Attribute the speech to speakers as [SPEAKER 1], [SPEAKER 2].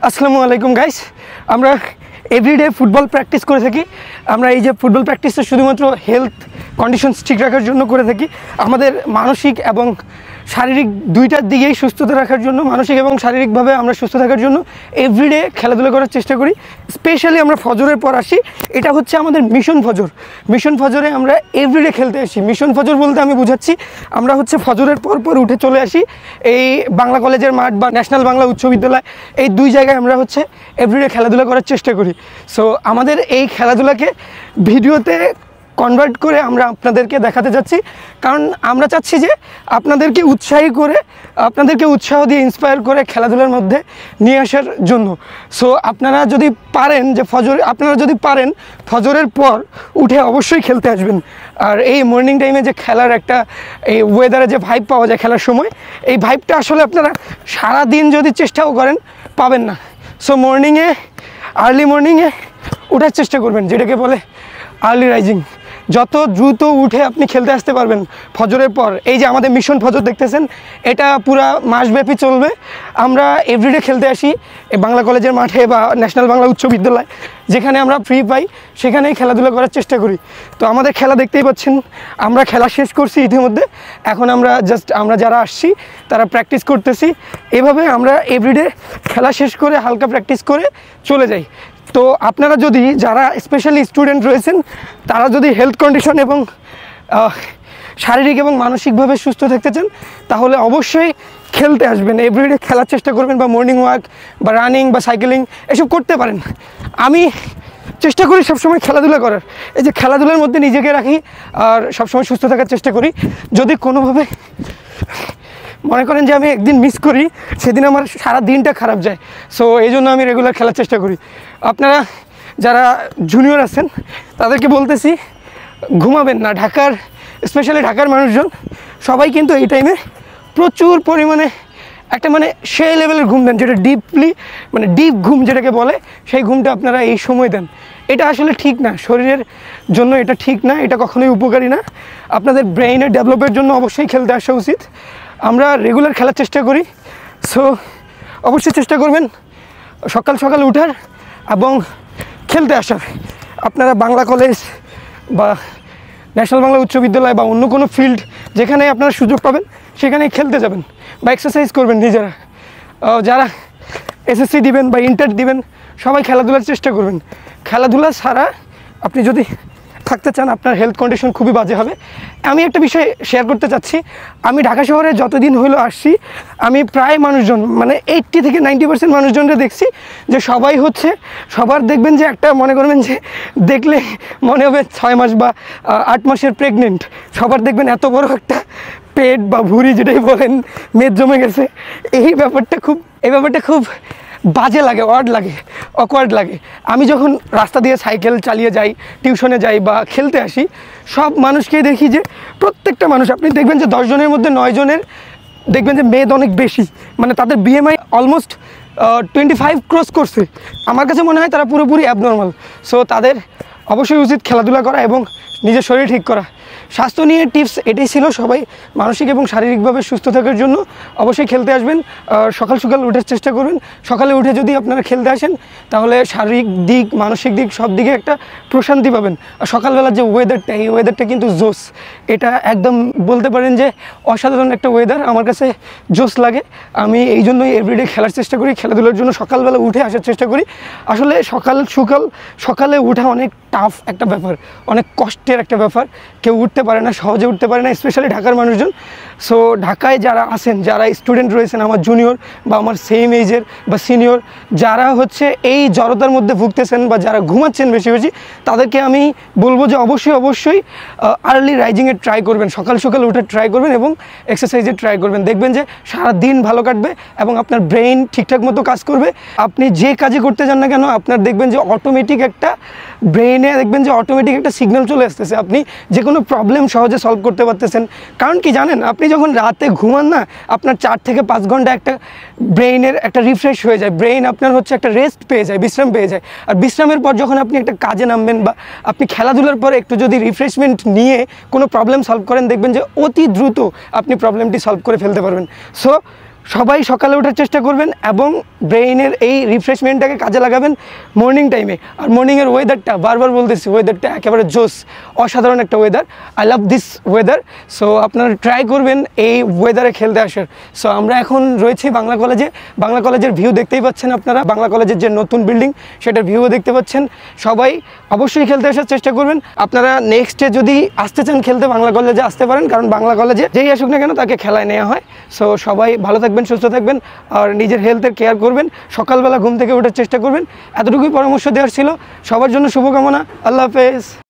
[SPEAKER 1] আসসালামু আলাইকুম গাইস। আমরা এভরিডে ফুটবল প্র্যাকটিস করে থাকি। আমরা এই যে ফুটবল প্র্যাকটিসটা শুধুমাত্র হেলথ কন্ডিশনস ঠিক রাখার জন্য করে থাকি, আমাদের মানসিক এবং শারীরিক দুইটার দিকেই সুস্থতা রাখার জন্য, মানসিক এবং শারীরিকভাবে আমরা সুস্থ থাকার জন্য এভরিডে খেলাধুলা করার চেষ্টা করি। স্পেশালি আমরা ফজরের পর আসি, এটা হচ্ছে আমাদের মিশন ফজর। মিশন ফজরে আমরা এভরিডে খেলতে আসি। মিশন ফজর বলতে আমি বুঝাচ্ছি, আমরা হচ্ছে ফজরের পর উঠে চলে আসি এই বাংলা কলেজের মাঠ বা ন্যাশনাল বাংলা উচ্চ বিদ্যালয়, এই দুই জায়গায় আমরা হচ্ছে এভরিডে খেলাধুলা করার চেষ্টা করি। সো আমাদের এই খেলাধুলাকে ভিডিওতে কনভার্ট করে আমরা আপনাদেরকে দেখাতে যাচ্ছি, কারণ আমরা চাচ্ছি যে আপনাদেরকে উৎসাহ দিয়ে ইন্সপায়ার করে খেলাধুলার মধ্যে নিয়ে আসার জন্য। সো আপনারা যদি পারেন ফজরের পর উঠে অবশ্যই খেলতে আসবেন। আর এই মর্নিং টাইমে যে খেলার একটা এই ওয়েদারে যে ভাইব পাওয়া যায় খেলার সময়, এই ভাইবটা আসলে আপনারা সারাদিন যদি চেষ্টাও করেন পাবেন না। সো আর্লি মর্নিংয়ে ওঠার চেষ্টা করবেন, যেটাকে বলে আর্লি রাইজিং। যত দ্রুত উঠে আপনি খেলতে আসতে পারবেন ফজরের পর। এই যে আমাদের মিশন ফজর দেখতেছেন, এটা পুরা মাসব্যাপী চলবে। আমরা এভরিডে খেলতে আসি এই বাংলা কলেজের মাঠে বা ন্যাশনাল বাংলা উচ্চ বিদ্যালয়, যেখানে আমরা ফ্রি পাই সেখানেই খেলাধুলা করার চেষ্টা করি। তো আমাদের খেলা দেখতেই পাচ্ছেন, আমরা খেলা শেষ করছি ইতিমধ্যে। এখন আমরা যারা আসছি তারা প্র্যাকটিস করতেছি। এভাবে আমরা এভরিডে খেলা শেষ করে হালকা প্র্যাকটিস করে চলে যাই। তো আপনারা যদি, যারা স্পেশালি স্টুডেন্ট রয়েছেন, তারা যদি হেলথ কন্ডিশন এবং শারীরিক এবং মানসিকভাবে সুস্থ থাকতে চান, তাহলে অবশ্যই খেলতে আসবেন। এভরিডে খেলার চেষ্টা করবেন, বা মর্নিং ওয়াক বা রানিং বা সাইকেলিং এসব করতে পারেন। আমি চেষ্টা করি সবসময় খেলাধুলা করার, এই যে খেলাধুলার মধ্যে নিজেকে রাখি আর সবসময় সুস্থ থাকার চেষ্টা করি। যদি কোনোভাবে মনে করেন যে আমি একদিন মিস করি, সেদিন আমার সারা দিনটা খারাপ যায়। সো এই জন্য আমি রেগুলার খেলার চেষ্টা করি। আপনারা যারা জুনিয়র আছেন তাদেরকে বলতেছি, ঘুমাবেন না। স্পেশালি ঢাকার মানুষজন সবাই কিন্তু এই টাইমে প্রচুর পরিমাণে একটা সেই লেভেলের ঘুম দেন, যেটা ডিপ ঘুম যেটাকে বলে, সেই ঘুমটা আপনারা এই সময় দেন। এটা আসলে ঠিক না, শরীরের জন্য এটা ঠিক না, এটা কখনোই উপকারী না। আপনাদের ব্রেইনের ডেভেলপের জন্য অবশ্যই খেলতে আসা উচিত। আমরা রেগুলার খেলার চেষ্টা করি। সো অবশ্যই চেষ্টা করবেন সকাল সকাল উঠার এবং খেলতে আসার। আপনারা বাংলা কলেজ বা ন্যাশনাল বাংলা উচ্চ বিদ্যালয় বা অন্য কোনো ফিল্ড যেখানে আপনারা সুযোগ পাবেন সেখানেই খেলতে যাবেন বা এক্সারসাইজ করবেন নিজেরা। যারা এসএসসি দিবেন বা ইন্টার দিবেন, সবাই খেলাধুলার চেষ্টা করবেন। খেলাধুলা ছাড়া আপনি যদি থাকতে চান, আপনার হেলথ কন্ডিশন খুবই বাজে হবে। আমি একটা বিষয় শেয়ার করতে চাচ্ছি। আমি ঢাকা শহরে যতদিন হইলো আসছি, আমি প্রায় মানুষজন 80 থেকে 90% মানুষজনরা দেখছি যে সবার দেখবেন যে একটা, মনে করবেন যে দেখলে মনে হবে 6 মাস বা 8 মাসের প্রেগনেন্ট। সবার দেখবেন এত বড় একটা পেট বা ভুঁড়ি যেটাই বলেন, মেদ জমে গেছে। এই ব্যাপারটা খুব বাজে লাগে, অকওয়ার্ড লাগে। আমি যখন রাস্তা দিয়ে সাইকেল চালিয়ে যাই, টিউশনে যাই বা খেলতে আসি, সব মানুষকেই দেখি যে প্রত্যেকটা মানুষ, আপনি দেখবেন যে 10 জনের মধ্যে 9 জনের দেখবেন যে মেদ অনেক বেশি, তাদের BMI অলমোস্ট 25 ক্রস করছে। আমার কাছে মনে হয় তারা পুরোপুরি অ্যাবনর্মাল। সো তাদের অবশ্যই উচিত খেলাধুলা করা এবং নিজের শরীর ঠিক করা। স্বাস্থ্য নিয়ে টিপস এটাই ছিল। সবাই মানসিক এবং শারীরিকভাবে সুস্থ থাকার জন্য অবশ্যই খেলতে আসবেন। সকাল উঠার চেষ্টা করবেন। সকালে উঠে যদি আপনারা খেলতে আসেন, তাহলে শারীরিক দিক, মানসিক দিক, সব দিকে একটা প্রশান্তি পাবেন। আর সকালবেলার যে ওয়েদারটা, এই ওয়েদারটা কিন্তু জোস। এটা একদম বলতে পারেন যে অসাধারণ একটা ওয়েদার, আমার কাছে জোস লাগে। আমি এই জন্যই এভরিডে খেলার চেষ্টা করি, খেলাধুলার জন্য সকালবেলা উঠে আসার চেষ্টা করি। আসলে সকালে উঠা অনেক টাফ একটা ব্যাপার, অনেক কষ্টের একটা ব্যাপার। কেউ উঠতে পারে না, সহজে উঠতে পারে না, স্পেশালি ঢাকার মানুষজন। সো ঢাকায় যারা আছেন, যারা স্টুডেন্ট রয়েছেন, আমার জুনিয়র বা আমার সেম এজের বা সিনিয়র, যারা এই জড়তার মধ্যে ভুগতেছেন বা যারা ঘুমাচ্ছেন বেশি, তাদেরকে আমি বলবো যে অবশ্যই আর্লি রাইজিংয়ে ট্রাই করবেন, সকাল উঠে ট্রাই করবেন এবং এক্সারসাইজে ট্রাই করবেন। দেখবেন যে সারা দিন ভালো কাটবে এবং আপনার ব্রেইন ঠিকঠাক মতো কাজ করবে। আপনি যে কাজে করতে যান না কেন, আপনার দেখবেন যে অটোমেটিক একটা সিগন্যাল চলে আসতেছে। আপনি যে কোনো প্রবলেম সহজে সলভ করতে পারতেছেন। কারণ কি জানেন, আপনি যখন রাতে ঘুমান না, আপনার 4 থেকে 5 ঘন্টা একটা ব্রেইনের একটা রিফ্রেশ হয়ে যায়। ব্রেইন আপনার একটা রেস্ট পেয়ে যায়, বিশ্রাম পেয়ে যায়। আর বিশ্রামের পর যখন আপনি একটা কাজে নামবেন বা আপনি খেলাধুলার পর একটু যদি রিফ্রেশমেন্ট নিয়ে কোনো প্রবলেম সলভ করেন, দেখবেন যে অতি দ্রুত আপনি প্রবলেমটি সলভ করে ফেলতে পারবেন। সো সবাই সকালে ওঠার চেষ্টা করবেন এবং ব্রেইনের এই রিফ্রেশমেন্টটাকে কাজে লাগাবেন মর্নিং টাইমে। আর মর্নিংয়ের ওয়েদারটা বারবার বলতেছি, ওয়েদারটা একেবারে জোস, অসাধারণ একটা weather. I love this weather. So আপনারা ট্রাই করবেন এই ওয়েদারে খেলতে আসার। সো আমরা এখন রয়েছি বাংলা কলেজে। বাংলা কলেজের ভিউ দেখতেই পাচ্ছেন আপনারা, বাংলা কলেজের যে নতুন বিল্ডিং সেটার ভিউও দেখতে পাচ্ছেন। সবাই অবশ্যই খেলতে আসার চেষ্টা করবেন। আপনারা নেক্সটে যদি আসতে চান খেলতে, বাংলা কলেজে আসতে পারেন, কারণ বাংলা কলেজে যেই আসুক না কেন তাকে খেলায় নেওয়া হয়। সো সবাই ভালো থাকবেন, সুস্থ থাকবেন আর নিজের হেলথের কেয়ার করবেন। সকালবেলা ঘুম থেকে ওঠার চেষ্টা করবেন। এতটুকুই পরামর্শ দেওয়ার ছিল। সবার জন্য শুভকামনা। আল্লাহ হাফেজ।